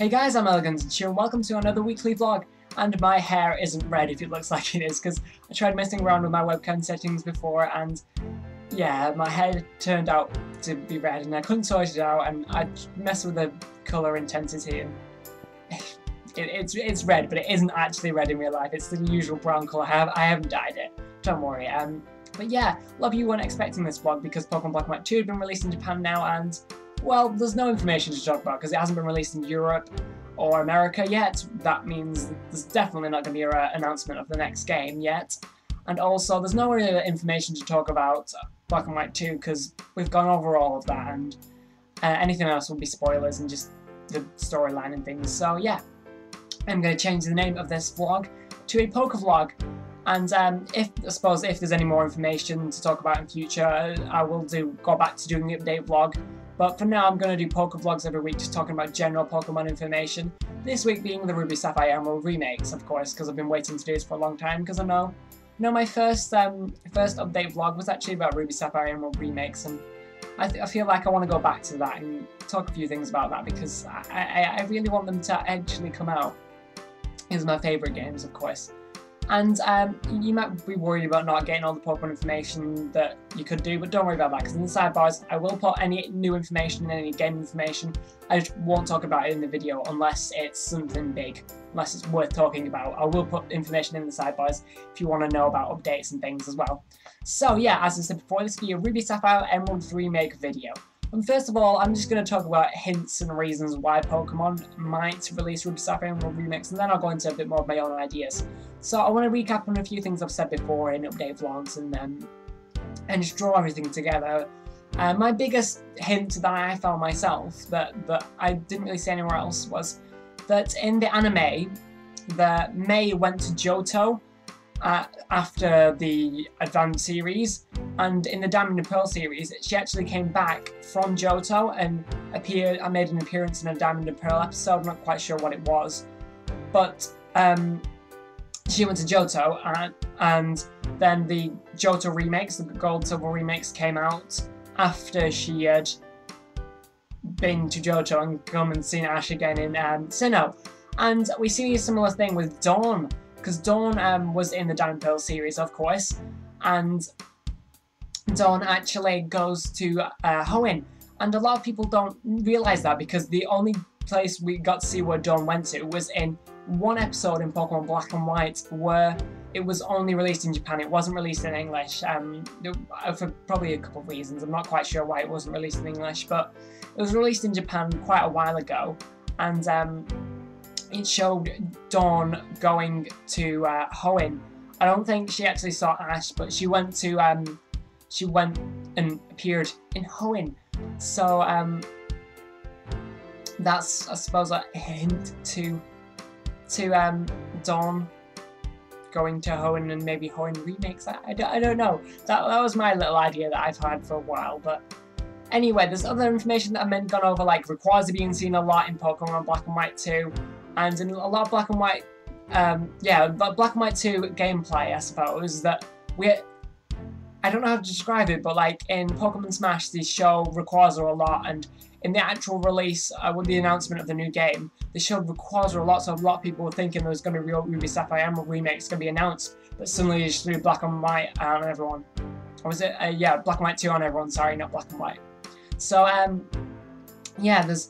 Hey guys, I'm Elegant and welcome to another weekly vlog. And my hair isn't red if it looks like it is, because I tried messing around with my webcam settings before and yeah, my hair turned out to be red and I couldn't sort it out, and I messed with the colour intensity and it's red, but it isn't actually red in real life. It's the usual brown colour. I haven't dyed it, don't worry. But yeah, a lot of you weren't expecting this vlog because Pokemon Black and White 2 had been released in Japan now, and well, there's no information to talk about because it hasn't been released in Europe or America yet. That means there's definitely not going to be an announcement of the next game yet. And also, there's no real information to talk about Black and White 2 because we've gone over all of that, and anything else will be spoilers and just the storyline and things. So yeah, I'm going to change the name of this vlog to a Pokevlog. And I suppose if there's any more information to talk about in future, I will go back to doing the update vlog. But for now, I'm going to do Pokevlogs every week, just talking about general Pokemon information. This week being the Ruby, Sapphire, Emerald remakes, of course, because I've been waiting to do this for a long time. Because I know my first update vlog was actually about Ruby, Sapphire, Emerald remakes, and I feel like I want to go back to that and talk a few things about that because I really want them to actually come out. These are my favourite games, of course. And you might be worried about not getting all the Pokemon information that you could do, but don't worry about that, because in the sidebars I will put any new information and any game information. I just won't talk about it in the video unless it's something big, unless it's worth talking about. I will put information in the sidebars if you want to know about updates and things as well. So yeah, as I said before, this will be a Ruby, Sapphire, Emerald remake video. And first of all, I'm just going to talk about hints and reasons why Pokemon might release Ruby, Sapphire, Emerald remakes, and then I'll go into a bit more of my own ideas. So I want to recap on a few things I've said before in update vlogs and just draw everything together. My biggest hint that I found myself, that I didn't really see anywhere else, was that in the anime, that May went to Johto after the Advanced series, and in the Diamond and Pearl series, she actually came back from Johto and made an appearance in a Diamond and Pearl episode. I'm not quite sure what it was, but she went to Johto, and then the Johto remakes, the Gold Silver remakes, came out after she had been to Johto and come and seen Ash again in Sinnoh. And we see a similar thing with Dawn, because Dawn was in the Diamond Pearl series, of course, and Dawn actually goes to Hoenn, and a lot of people don't realise that because the only place we got to see where Dawn went to was in one episode in Pokemon Black and White where it was only released in Japan. It wasn't released in English for probably a couple of reasons. I'm not quite sure why it wasn't released in English, but it was released in Japan quite a while ago, and it showed Dawn going to Hoenn. I don't think she actually saw Ash, but she went and appeared in Hoenn. So that's, I suppose, a hint to Dawn going to Hoenn and maybe Hoenn remakes. I don't know. That was my little idea that I've had for a while, but anyway, there's other information that I've gone over, like Rayquaza being seen a lot in Pokemon Black and White 2, and in a lot of Black and White, Black and White 2 gameplay, I suppose, that I don't know how to describe it, but like in Pokemon Smash, they show Rayquaza a lot, and in the actual release, with the announcement of the new game, they showed Rayquaza a lot, so a lot of people were thinking there was going to be a Ruby, Sapphire, Emerald remakes going to be announced, but suddenly they just threw Black and White on everyone. Or was it? Yeah, Black and White 2 on everyone, sorry, not Black and White. So, yeah, there's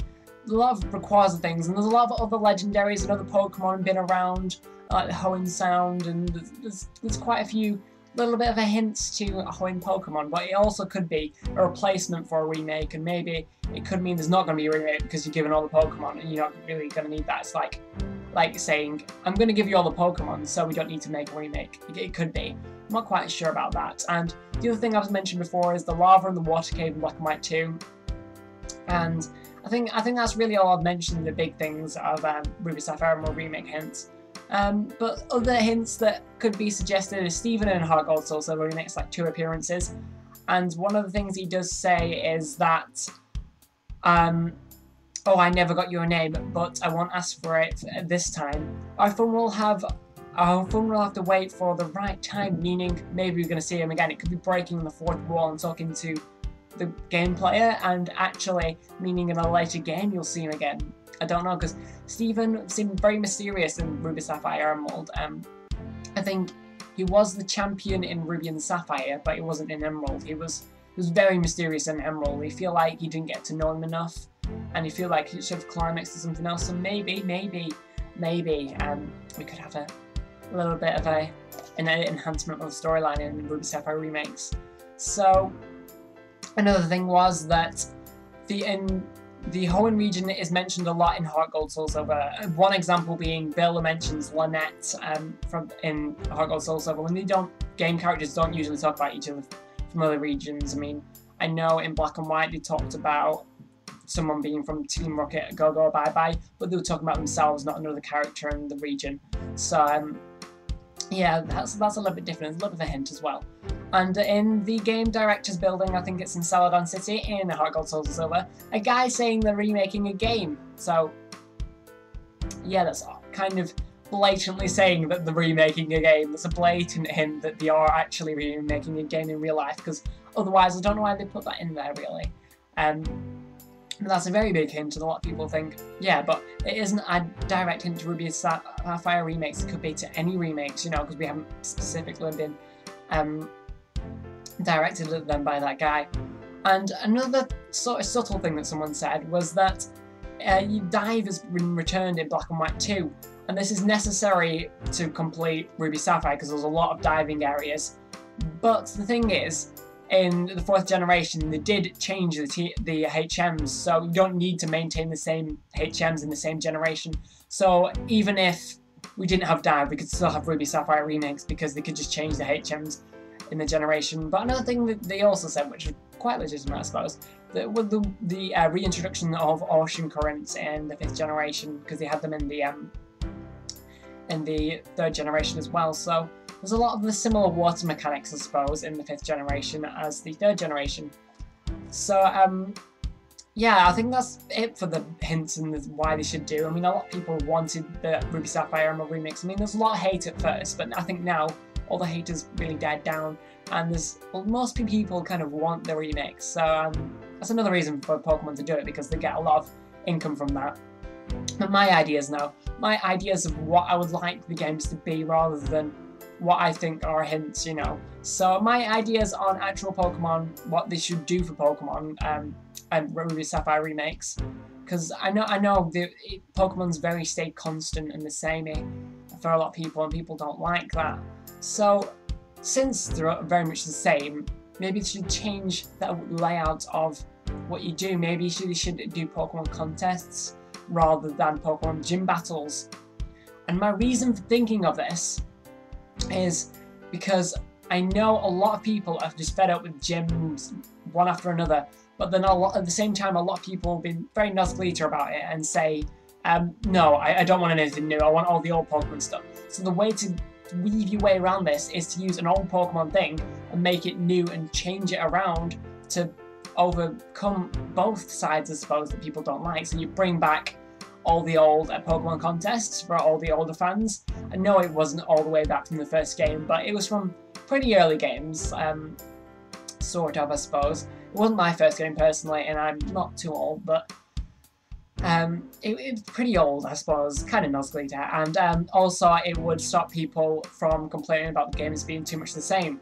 a lot of Rayquaza things, and there's a lot of other legendaries and other Pokemon been around, like the Hoenn Sound, and there's quite a few little bit of a hints to a Hoenn Pokemon, but it also could be a replacement for a remake, and maybe it could mean there's not going to be a remake because you're given all the Pokemon and you're not really going to need that. It's like saying, I'm going to give you all the Pokemon, so we don't need to make a remake. It could be. I'm not quite sure about that. And the other thing I've mentioned before is the lava and the water cave in Black and White 2. And I think that's really all I've mentioned, the big things of Ruby, Sapphire, Emerald remake hints. But other hints that could be suggested is Steven in Heart Gold Soul Silver remakes, like 2 appearances. And one of the things he does say is that, oh, I never got your name, but I won't ask for it this time. Our phone will have to wait for the right time, meaning maybe we're going to see him again. It could be breaking the fourth wall and talking to the game player, and actually meaning in a later game you'll see him again. I don't know, because Steven seemed very mysterious in Ruby Sapphire Emerald. I think he was the champion in Ruby and Sapphire, but he wasn't in Emerald. He was very mysterious in Emerald. You feel like you didn't get to know him enough, and you feel like he should have climaxed to something else. So maybe we could have a little bit of an enhancement of the storyline in Ruby Sapphire remakes. So another thing was that the Hoenn region is mentioned a lot in Heart Gold Soul Silver. One example being Bella mentions Lynette in Heart Gold Soul Silver. When game characters don't usually talk about each other from other regions. I mean, I know in Black and White they talked about someone being from Team Rocket, Go Go Bye Bye, but they were talking about themselves, not another character in the region. So yeah, that's a little bit different. It's a little bit of a hint as well. And in the game director's building, I think it's in Celadon City in Heart Gold Soul Silver, a guy saying they're remaking a game. So yeah, that's kind of blatantly saying that they're remaking a game. There's a blatant hint that they are actually remaking a game in real life, because otherwise I don't know why they put that in there really. But that's a very big hint, and a lot of people think, yeah, but it isn't a direct hint to Ruby and Sapphire remakes. It could be to any remakes, you know, because we haven't specifically been directed at them by that guy. And another sort of subtle thing that someone said was that dive has been returned in Black and White 2, and this is necessary to complete Ruby Sapphire because there's a lot of diving areas. But the thing is, in the 4th generation, they did change the HMs, so you don't need to maintain the same HMs in the same generation. So even if we didn't have dive, we could still have Ruby Sapphire remakes because they could just change the HMs in the generation. But another thing that they also said, which is quite legitimate, I suppose, that with the reintroduction of ocean currents in the 5th generation, because they had them in the 3rd generation as well. So there's a lot of the similar water mechanics, I suppose, in the 5th generation as the 3rd generation. So yeah, I think that's it for the hints and why they should do. I mean, a lot of people wanted the Ruby Sapphire Emerald remix. I mean, there's a lot of hate at first, but I think now all the hate has really died down, and most people kind of want the remix. So that's another reason for Pokemon to do it, because they get a lot of income from that. But my ideas now, my ideas of what I would like the games to be rather than what I think are hints, you know. So my ideas on actual Pokemon, what they should do for Pokemon and Ruby Sapphire remakes, because I know Pokemon's very stayed constant and the same for a lot of people, and people don't like that. So since they're very much the same, maybe they should change the layout of what you do. Maybe you should do Pokemon contests rather than Pokemon gym battles. And my reason for thinking of this is because I know a lot of people are just fed up with gyms one after another, but then at the same time a lot of people have been very nosgleater about it and say, no, I don't want anything new, I want all the old Pokemon stuff. So the way to weave your way around this is to use an old Pokemon thing and make it new and change it around to overcome both sides, I suppose, that people don't like. So you bring back all the old Pokemon contests for all the older fans. I know it wasn't all the way back from the first game, but it was from pretty early games, sort of, I suppose. It wasn't my first game personally, and I'm not too old, but it's pretty old, I suppose, kind of nosgleater, and also it would stop people from complaining about the games being too much the same.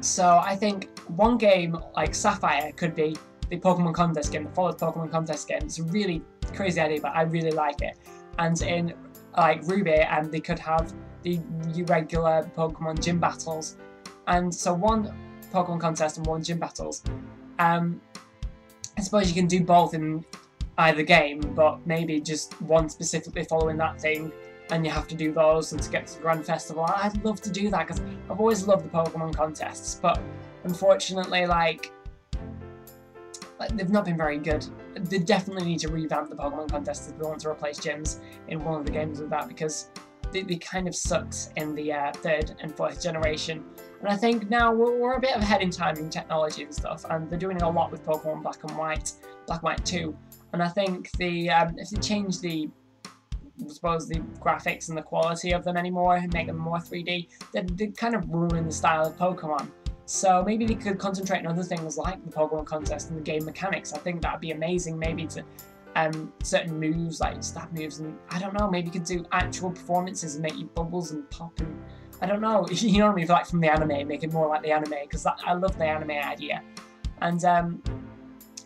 So I think one game like Sapphire could be the Pokemon contest game, the followed Pokemon contest game. It's a really crazy idea, but I really like it. And in like Ruby, they could have the regular Pokemon gym battles, and so one Pokemon contest and one gym battles. I suppose you can do both in either game, but maybe just one specifically following that thing, and you have to do those and to get to the Grand Festival. I'd love to do that because I've always loved the Pokemon contests, but unfortunately, like they've not been very good. They definitely need to revamp the Pokemon contests if they want to replace gyms in one of the games with that, because they kind of sucked in the 3rd and 4th generation. And I think now we're a bit ahead in time in technology and stuff, and they're doing a lot with Pokemon Black and White 2. And I think if they change I suppose the graphics and the quality of them anymore and make them more 3D, then they kind of ruin the style of Pokemon. So maybe they could concentrate on other things like the Pokemon contest and the game mechanics. I think that'd be amazing, maybe to certain moves, like stab moves, and I don't know, maybe you could do actual performances and make you bubbles and pop, and I don't know, you know what I mean, like from the anime, make it more like the anime, because I love the anime idea. And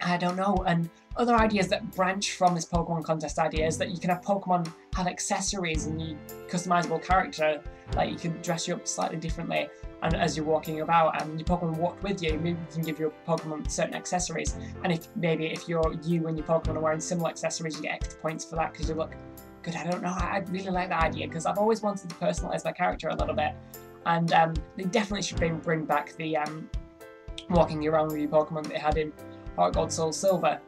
I don't know, and other ideas that branch from this Pokemon contest idea is that you can have Pokemon have accessories and you customizable character, like you can dress you up slightly differently and as you're walking about, and your Pokemon walk with you, maybe you can give your Pokemon certain accessories, and if you and your Pokemon are wearing similar accessories, you get extra points for that because you look good. I don't know, I really like that idea because I've always wanted to personalize my character a little bit, and they definitely should bring back the walking around with your Pokemon that they had in Heart Gold, Soul Silver.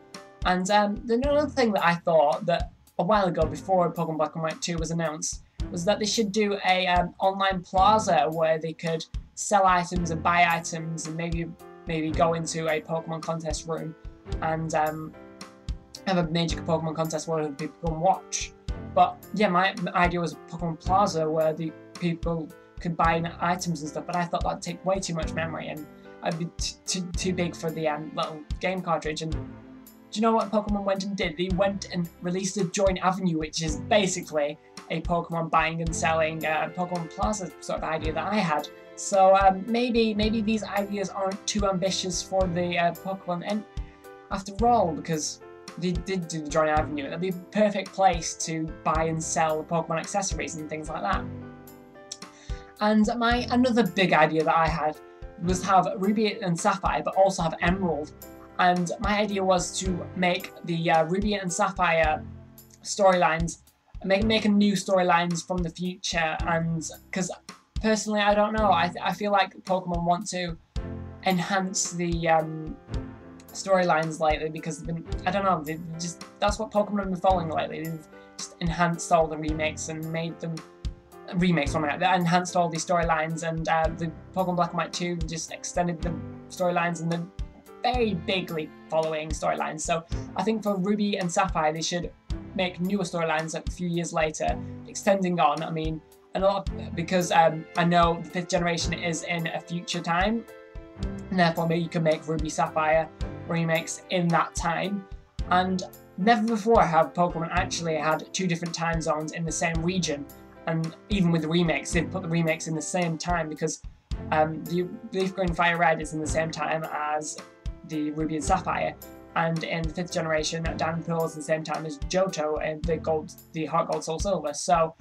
And another thing that I thought that a while ago, before Pokemon Black and White 2 was announced, was that they should do a online plaza where they could sell items and buy items, and maybe go into a Pokemon contest room and have a major Pokemon contest where people can watch. But yeah, my idea was a Pokemon Plaza where the people could buy items and stuff, but I thought that'd take way too much memory and I'd be too big for the little game cartridge. And do you know what Pokemon went and did? They went and released a Joint Avenue, which is basically a Pokemon buying and selling Pokemon Plaza sort of idea that I had. So maybe these ideas aren't too ambitious for the Pokemon and after all, because they did do the Joint Avenue. It'd be a perfect place to buy and sell Pokemon accessories and things like that. And another big idea that I had was to have Ruby and Sapphire, but also have Emerald. And my idea was to make the Ruby and Sapphire storylines, make a new storylines from the future. And because personally, I don't know, I feel like Pokemon want to enhance the storylines lately, because I don't know, that's what Pokemon have been following lately. They've just enhanced all the remakes and made them they enhanced all the storylines, and the Pokemon Black and White 2 just extended the storylines and the very bigly following storylines. So I think for Ruby and Sapphire, they should make newer storylines a few years later, extending on. I mean, because I know the 5th generation is in a future time, and therefore maybe you can make Ruby Sapphire remakes in that time. And never before have Pokemon actually had 2 different time zones in the same region. And even with the remakes, they've put the remakes in the same time, because the Leaf Green Fire Red is in the same time as the Ruby and Sapphire, and in the 5th generation, Diamond Pearl is the same time as Johto and the Heart Gold Soul Silver. So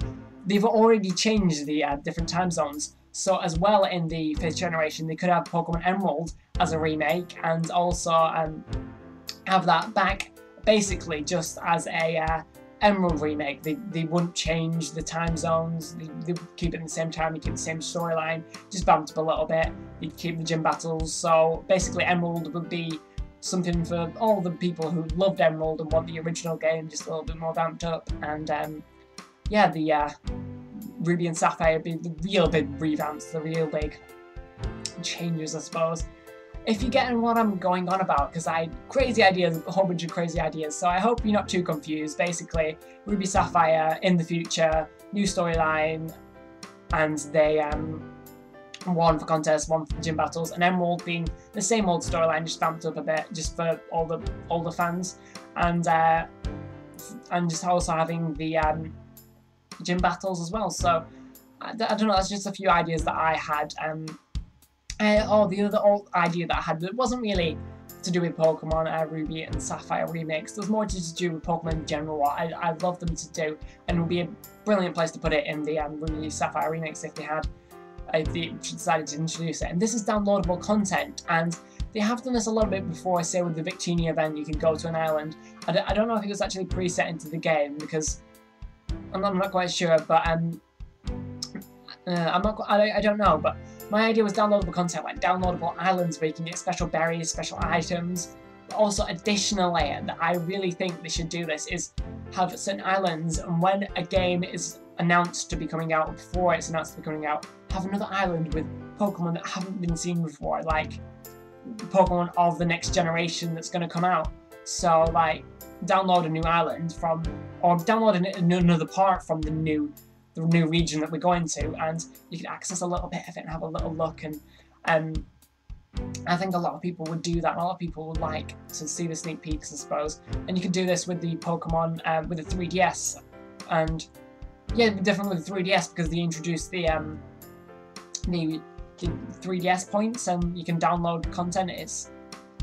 they've already changed the different time zones. So as well, in the 5th generation, they could have Pokemon Emerald as a remake, and also have that back basically just as a Emerald remake. They wouldn't change the time zones, they keep it in the same time, they keep the same storyline, just bumped up a little bit, they'd keep the gym battles. So basically Emerald would be something for all the people who loved Emerald and want the original game just a little bit more vamped up. And yeah, the Ruby and Sapphire would be the real big revamps, the real big changes, I suppose. If you're getting what I'm going on about, because I had crazy ideas, a whole bunch of crazy ideas, so I hope you're not too confused. Basically, Ruby Sapphire in the future, new storyline, and they one for contests, one for gym battles, and Emerald being the same old storyline, just vamped up a bit, just for all the older fans, and just also having the gym battles as well. So I don't know, that's just a few ideas that I had. The other old idea that I had that wasn't really to do with Pokemon Ruby and Sapphire remakes. It was more to do with Pokemon in general, what I'd love them to do, and it would be a brilliant place to put it in the Ruby Sapphire remakes if they decided to introduce it. And this is downloadable content, and they have done this a little bit before. Say with the Victini event, you can go to an island. I don't know if it was actually preset into the game, because I'm not quite sure, but I don't know, but my idea was downloadable content, like downloadable islands where you can get special berries, special items. But also additionally, and I really think they should do this, is have certain islands, and when a game is announced to be coming out, before it's announced to be coming out, have another island with Pokemon that haven't been seen before, like Pokemon of the next generation that's going to come out. So like, download a new island or download another part from the new region that we're going to, and you can access a little bit of it and have a little look. And I think a lot of people would do that, and a lot of people would like to see the sneak peeks, I suppose. And you can do this with the Pokemon, with the 3DS, and yeah, definitely with the 3DS, because they introduced the 3DS points, and you can download content.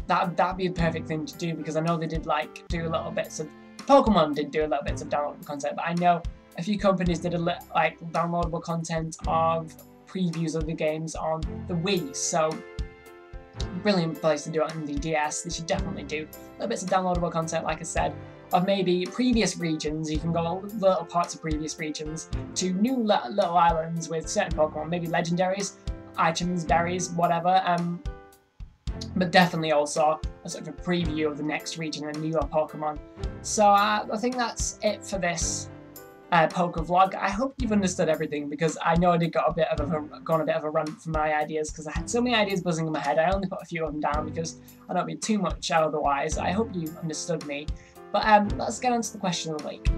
That'd be a perfect thing to do, because I know they did like do little bits of Pokemon did do a little bits of downloadable content, but I know a few companies did like downloadable content of previews of the games on the Wii. So brilliant place to do it on the DS. They should definitely do little bits of downloadable content, like I said, of maybe previous regions. You can go little parts of previous regions to new little islands with certain Pokemon, maybe legendaries, items, berries, whatever. But definitely also a sort of a preview of the next region and newer Pokemon. So I think that's it for this Pokevlog. I hope you've understood everything, because I know I did go on a bit of a run for my ideas, because I had so many ideas buzzing in my head. I only put a few of them down because I don't need too much otherwise. I hope you understood me. But let's get on to the question of the week.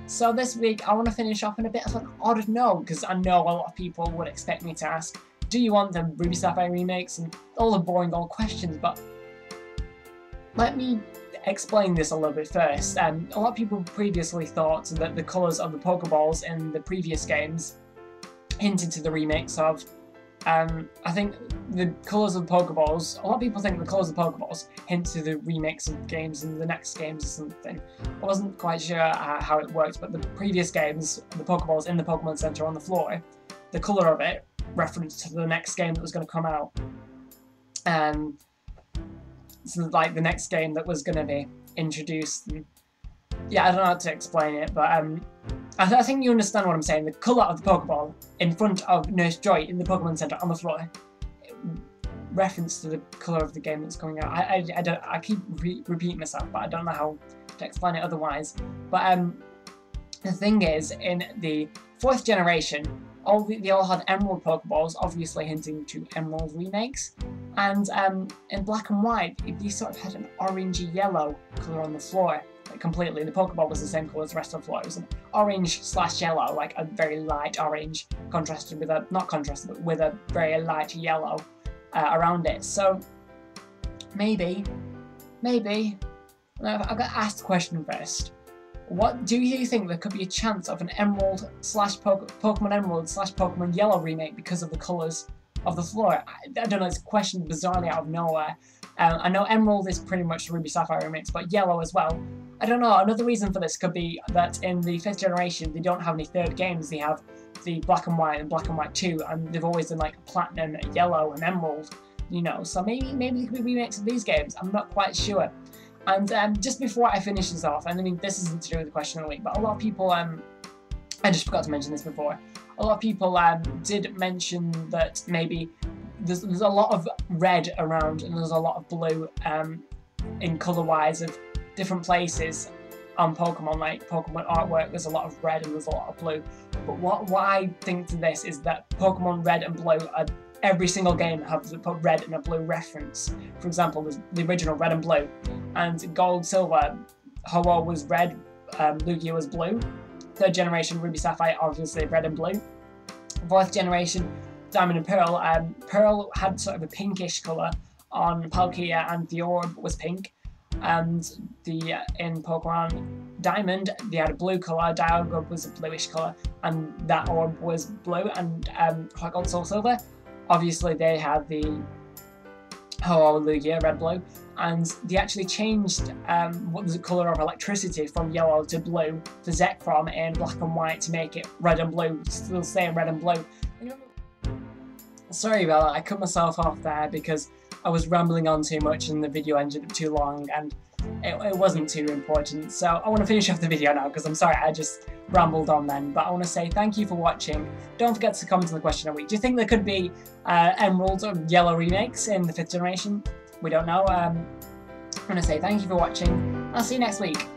So this week I want to finish off in a bit of an odd note, because I know a lot of people would expect me to ask, do you want the Ruby Sapphire remakes, and all the boring old questions, but let me explain this a little bit first. A lot of people previously thought that the colours of the Pokeballs in the previous games hinted to the remakes of, I think the colours of the Pokeballs, a lot of people think the colours of the Pokeballs hint to the remakes of games in the next games or something. I wasn't quite sure how it worked, but the previous games, the Pokeballs in the Pokemon Center on the floor, the colour of it referenced to the next game that was going to come out. So like the next game that was going to be introduced. And yeah, I don't know how to explain it, but I think you understand what I'm saying. The colour of the Pokeball in front of Nurse Joy in the Pokemon Center on the floor, reference to the colour of the game that's coming out. I keep repeating myself, but I don't know how to explain it otherwise. But the thing is, in the 4th generation, they all had Emerald Pokeballs, obviously hinting to Emerald remakes, and in Black and White, they sort of had an orangey yellow colour on the floor, like completely. The Pokeball was the same colour as the rest of the floor. It was an orange/yellow, like a very light orange, contrasted with not contrasted, but with a very light yellow around it. So maybe, I've got to ask the question first. What do you think there could be a chance of an Emerald/Pokemon Emerald/Pokemon Yellow remake because of the colours of the floor? I don't know, it's a question bizarrely out of nowhere. I know Emerald is pretty much the Ruby Sapphire remix, but Yellow as well. I don't know, another reason for this could be that in the 5th generation they don't have any third games. They have the Black and White and Black and White 2, and they've always done like Platinum, Yellow and Emerald, you know, so maybe there could be remakes of these games. I'm not quite sure. And just before I finish this off, and I mean this isn't to do with the question of the week, but a lot of people, I just forgot to mention this before, a lot of people did mention that maybe there's a lot of red around and there's a lot of blue in colour-wise of different places on Pokemon, like Pokemon artwork, there's a lot of red and there's a lot of blue. But what I think to this is that Pokemon Red and Blue are every single game have a red and a blue reference. For example, there's the original Red and Blue, and Gold, Silver, Ho-Oh was red, Lugia was blue. 3rd generation Ruby Sapphire, obviously red and blue. 4th generation Diamond and Pearl, Pearl had sort of a pinkish colour on Palkia, and the orb was pink. And in Pokemon Diamond, they had a blue colour, Dialga was a bluish colour, and that orb was blue. And Gold, Soul, Silver, obviously they had the Ho-Oh, Lugia, red, blue, and they actually changed what was the colour of electricity from yellow to blue for Zekrom in Black and White to make it red and blue, still saying red and blue. Sorry about that, I cut myself off there because I was rambling on too much and the video ended up too long and it wasn't too important. So I want to finish off the video now because I'm sorry I just rambled on then, but I want to say thank you for watching. Don't forget to comment on the question of the week. Do you think there could be Emerald or Yellow remakes in the 5th generation? We don't know. I want to say thank you for watching. I'll see you next week.